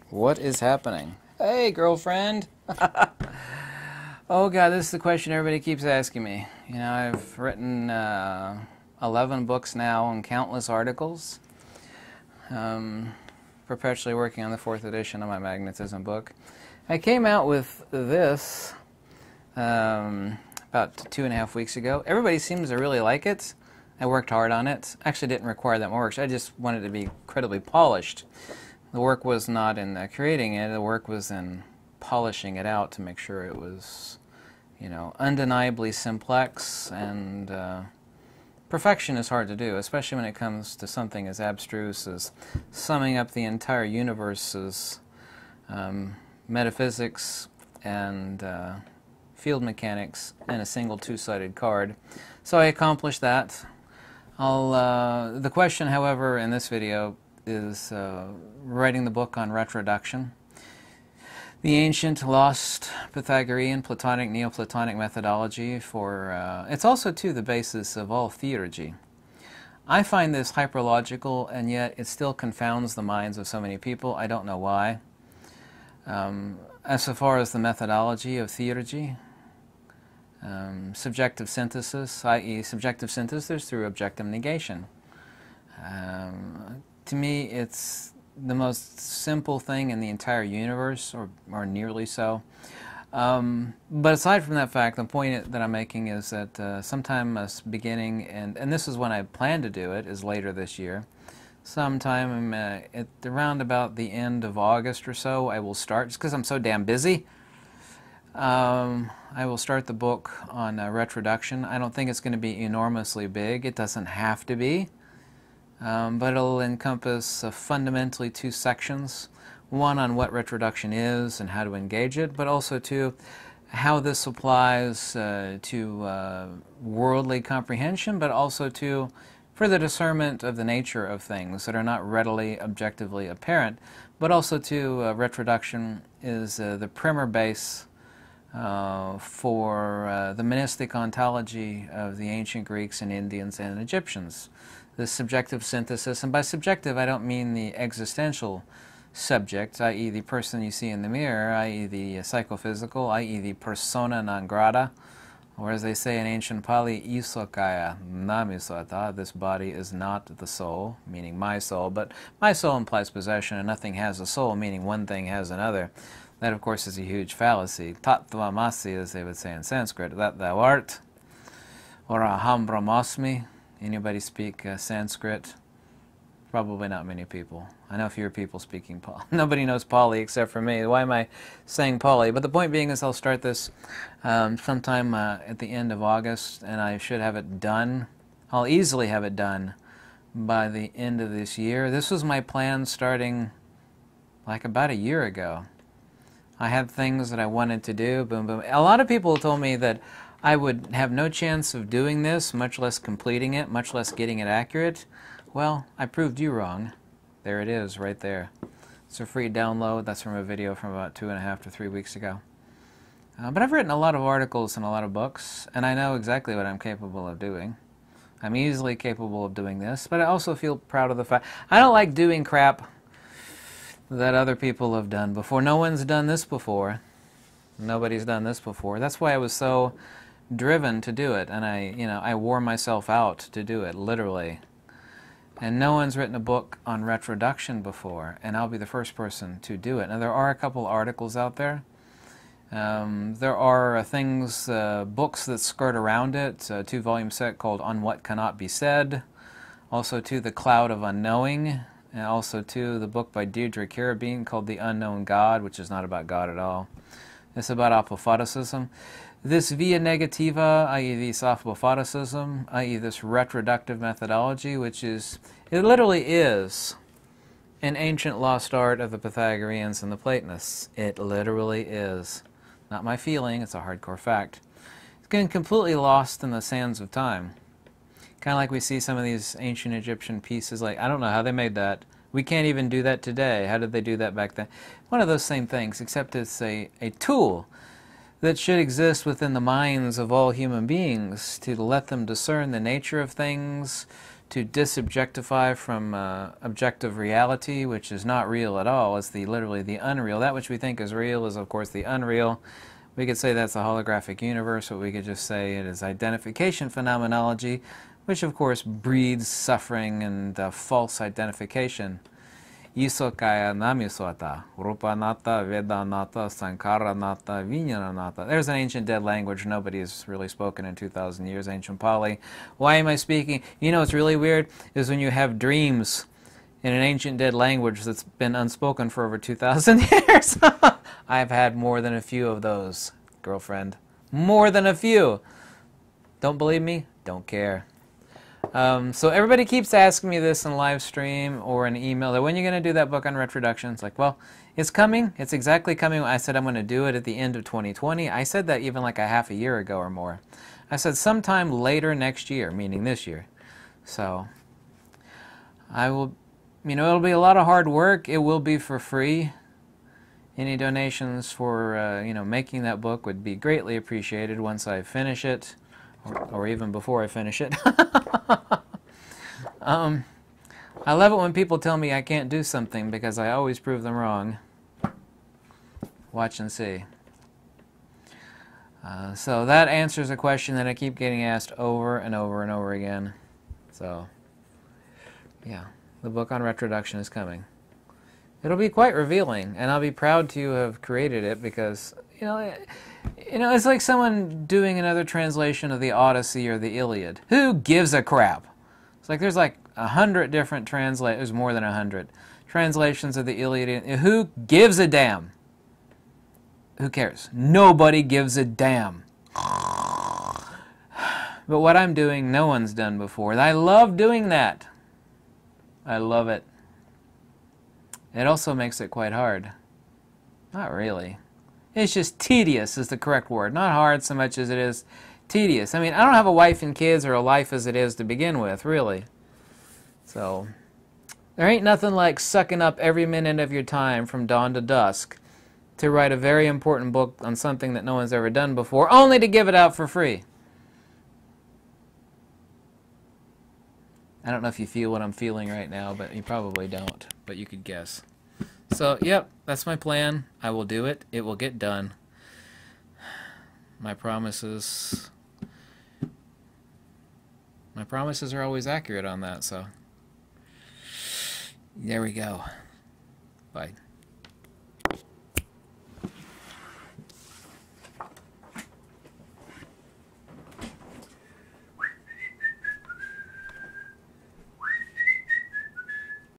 What is happening? Hey, girlfriend! Oh God, this is the question everybody keeps asking me. You know, I've written 11 books now and countless articles. Perpetually working on the 4th edition of my magnetism book. I came out with this about 2.5 weeks ago. Everybody seems to really like it. I worked hard on it. Actually didn't require that much. I just wanted it to be incredibly polished. The work was not in creating it. The work was in polishing it out to make sure it was, you know, undeniably simplex. And perfection is hard to do, especially when it comes to something as abstruse as summing up the entire universe's metaphysics and field mechanics in a single two-sided card. So I accomplished that. The question, however, in this video is writing the book on retroduction, the ancient, lost Pythagorean, Platonic, Neoplatonic methodology for, it's also, too, the basis of all theurgy. I find this hyperlogical, and yet it still confounds the minds of so many people. I don't know why. As far as the methodology of theurgy, subjective synthesis, i.e. subjective synthesis through objective negation. To me, it's the most simple thing in the entire universe, or nearly so. But aside from that fact, the point that I'm making is that sometime beginning, and this is when I plan to do it, is later this year. Sometime at around about the end of August or so, I will start, just because I'm so damn busy. I will start the book on retroduction. I don't think it's going to be enormously big. It doesn't have to be. But it'll encompass fundamentally 2 sections. One on what retroduction is and how to engage it, but also to how this applies to worldly comprehension, but also to for the discernment of the nature of things that are not readily objectively apparent, but also to retroduction is the primer base for the monistic ontology of the ancient Greeks and Indians and Egyptians. The subjective synthesis, and by subjective I don't mean the existential subject, i.e. the person you see in the mirror, i.e. the psychophysical, i.e. the persona non grata, or as they say in ancient Pali, isokaya namisata, this body is not the soul, meaning my soul, but my soul implies possession and nothing has a soul, meaning one thing has another. That, of course, is a huge fallacy. Tattvamasi, as they would say in Sanskrit, that thou art, or aham brahmasmi. Anybody speak Sanskrit? Probably not many people. I know fewer people speaking Pali. Nobody knows Pali except for me. Why am I saying Pali? But the point being is I'll start this sometime at the end of August, and I should have it done. I'll easily have it done by the end of this year. This was my plan starting like about a year ago. I had things that I wanted to do, boom, boom. A lot of people told me that I would have no chance of doing this, much less completing it, much less getting it accurate. Well, I proved you wrong. There it is, right there. It's a free download. That's from a video from about 2.5 to 3 weeks ago. But I've written a lot of articles and a lot of books, and I know exactly what I'm capable of doing. I'm easily capable of doing this, but I also feel proud of the fact. I don't like doing crap that other people have done before. No one's done this before. Nobody's done this before. That's why I was so driven to do it, and I wore myself out to do it, literally. And no one's written a book on retroduction before, and I'll be the first person to do it. Now, there are a couple articles out there. There are things, books that skirt around it, a 2-volume set called On What Cannot Be Said, also to The Cloud of Unknowing, and also to the book by Deirdre Carabine called The Unknown God, which is not about God at all. It's about apophatism. This via negativa, i.e. this apophatism, i.e. this retroductive methodology, which is, it literally is an ancient lost art of the Pythagoreans and the Platonists. It literally is. Not my feeling, it's a hardcore fact. It's getting completely lost in the sands of time. Kind of like we see some of these ancient Egyptian pieces, like, I don't know how they made that. We can't even do that today. How did they do that back then? One of those same things, except it's a tool that should exist within the minds of all human beings, to let them discern the nature of things, to disobjectify from objective reality, which is not real at all. It's literally the unreal. That which we think is real is, of course, the unreal. We could say that's a holographic universe, but we could just say it is identification phenomenology, which, of course, breeds suffering and false identification. Isokaya namiswata, rupanata, vedanata, sankaranata, vinyanata. There's an ancient dead language nobody has really spoken in 2,000 years, ancient Pali. Why am I speaking? You know what's really weird is when you have dreams in an ancient dead language that's been unspoken for over 2,000 years. I've had more than a few of those, girlfriend. More than a few. Don't believe me? Don't care. So everybody keeps asking me this in live stream or an email, that when you're going to do that book on retroduction. It's like, well, it's coming. It's exactly coming. I said I'm going to do it at the end of 2020. I said that even like a half a year ago or more. I said sometime later next year, meaning this year. So I will, it'll be a lot of hard work. It will be for free. Any donations for, making that book would be greatly appreciated once I finish it. Or even before I finish it. I love it when people tell me I can't do something because I always prove them wrong. Watch and see. So that answers a question that I keep getting asked over and over and over again. So, yeah, the book on retroduction is coming. It'll be quite revealing, and I'll be proud to have created it because, it's like someone doing another translation of the Odyssey or the Iliad. Who gives a crap? It's like there's like 100 different there's more than 100 translations of the Iliad. Who gives a damn? Who cares? Nobody gives a damn. But what I'm doing, no one's done before. And I love doing that. I love it. It also makes it quite hard. Not really. It's just tedious is the correct word. Not hard so much as it is tedious. I mean, I don't have a wife and kids or a life as it is to begin with, really. So, there ain't nothing like sucking up every minute of your time from dawn to dusk to write a very important book on something that no one's ever done before, only to give it out for free. I don't know if you feel what I'm feeling right now, but you probably don't, but you could guess. So, yep, that's my plan. I will do it. It will get done. My promises are always accurate on that, so there we go. Bye.